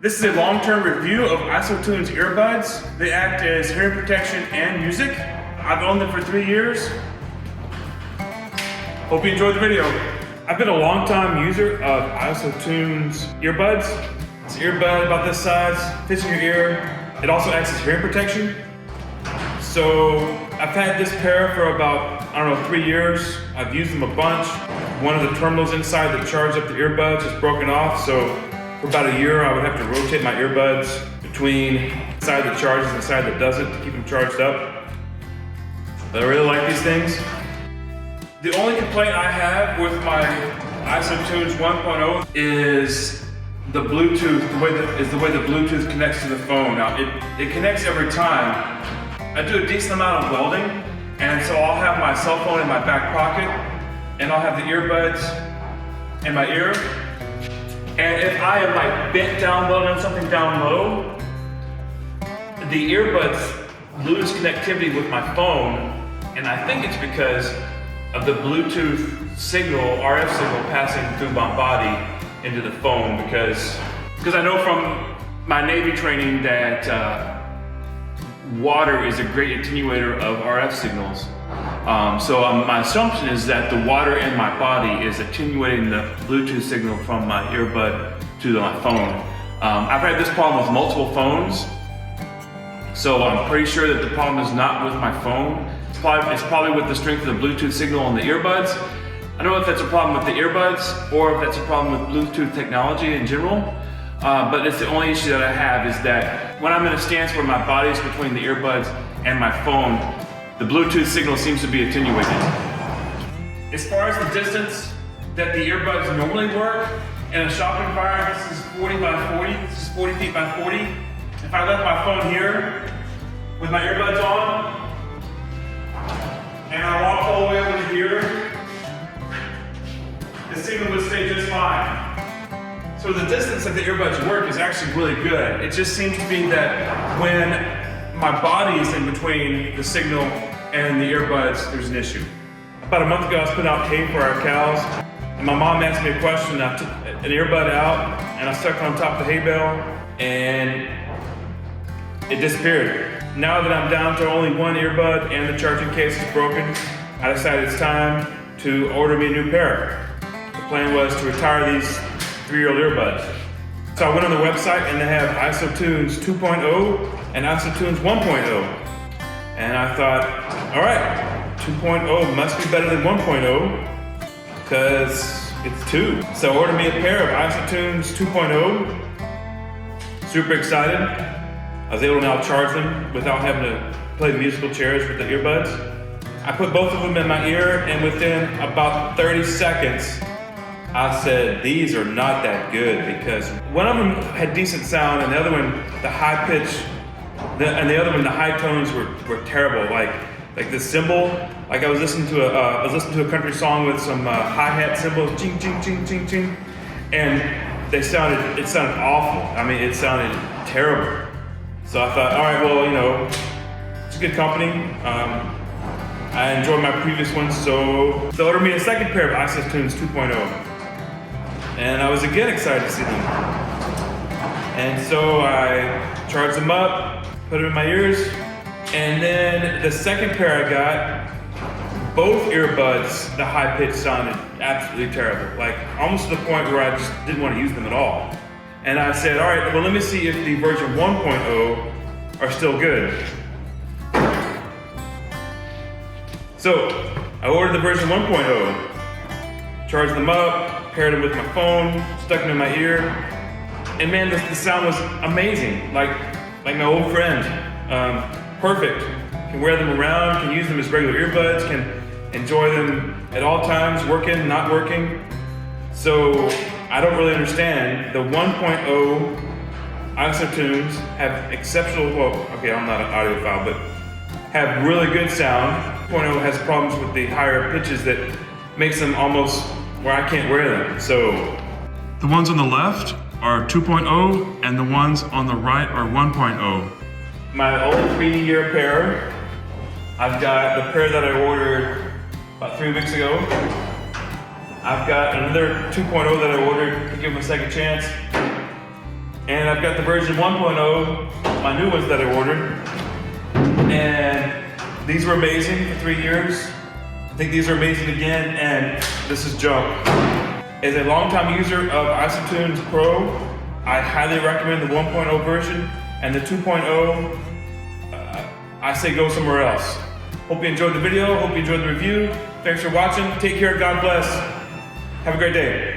This is a long-term review of ISOTunes earbuds. They act as hearing protection and music. I've owned them for 3 years. Hope you enjoyed the video. I've been a long-time user of ISOTunes earbuds. It's an earbud about this size, fits in your ear. It also acts as hearing protection. So I've had this pair for about, 3 years. I've used them a bunch. One of the terminals inside that charge up the earbuds is broken off, so for about a year I would have to rotate my earbuds between the side that charges and the side that doesn't to keep them charged up. But I really like these things. The only complaint I have with my ISOTunes 1.0 is the Bluetooth, the way the Bluetooth connects to the phone. Now it connects every time. I do a decent amount of welding, and so I'll have my cell phone in my back pocket, and I'll have the earbuds in my ear. And if I am like bent down low on something down low, the earbuds lose connectivity with my phone, and I think it's because of the Bluetooth signal, RF signal passing through my body into the phone, because I know from my Navy training that water is a great attenuator of RF signals. So my assumption is that the water in my body is attenuating the Bluetooth signal from my earbud to my phone. I've had this problem with multiple phones, so I'm pretty sure that the problem is not with my phone. It's probably with the strength of the Bluetooth signal on the earbuds. I don't know if that's a problem with the earbuds or if that's a problem with Bluetooth technology in general, but it's the only issue that I have is that when I'm in a stance where my body is between the earbuds and my phone, the Bluetooth signal seems to be attenuated. As far as the distance that the earbuds normally work, in a shop environment, this is 40 by 40, this is 40 feet by 40. If I left my phone here with my earbuds on, and I walk all the way over to here, the signal would stay just fine. So the distance that the earbuds work is actually really good. It just seems to be that when my body is in between the signal and the earbuds, there's an issue. About a month ago, I was putting out hay for our cows, and my mom asked me a question. I took an earbud out, and I stuck it on top of the hay bale, and it disappeared. Now that I'm down to only one earbud and the charging case is broken, I decided it's time to order me a new pair. The plan was to retire these 3-year-old earbuds. So I went on the website and they have ISOTunes 2.0 and ISOTunes 1.0. And I thought, all right, 2.0 must be better than 1.0 because it's 2. So I ordered me a pair of ISOTunes 2.0. Super excited. I was able to now charge them without having to play musical chairs with the earbuds. I put both of them in my ear, and within about 30 seconds, I said, these are not that good, because one of them had decent sound, and the other one, the high pitch, and the other one, the high tones were terrible. Like the cymbal, like I was listening to a country song with some hi-hat cymbals, ching, ching, ching, ching, ching, and it sounded awful. I mean, it sounded terrible. So I thought, all right, well, it's a good company. I enjoyed my previous ones, so they ordered me a second pair of ISOTunes 2.0. And I was again excited to see them. And so I charged them up, put them in my ears, and then the second pair I got, both earbuds, the high pitch sounded absolutely terrible. Like almost to the point where I just didn't want to use them at all. And I said, all right, well, let me see if the version 1.0 are still good. So I ordered the version 1.0, charged them up, paired them with my phone, stuck them in my ear, and man, the sound was amazing. Like my old friend, perfect. Can wear them around, can use them as regular earbuds, can enjoy them at all times, working, not working. So I don't really understand. The 1.0 ISOTunes have exceptional, I'm not an audiophile, but have really good sound. 2.0 has problems with the higher pitches that makes them almost where I can't wear them. So the ones on the left are 2.0 and the ones on the right are 1.0. My old 3-year pair, I've got the pair that I ordered about 3 weeks ago. I've got another 2.0 that I ordered to give them a second chance. And I've got the version 1.0, my new ones that I ordered. And these were amazing for 3 years. I think these are amazing again, and this is junk. As a longtime user of ISOTunes Pro, I highly recommend the 1.0 version, and the 2.0, I say go somewhere else. Hope you enjoyed the video, hope you enjoyed the review. Thanks for watching, take care, God bless. Have a great day.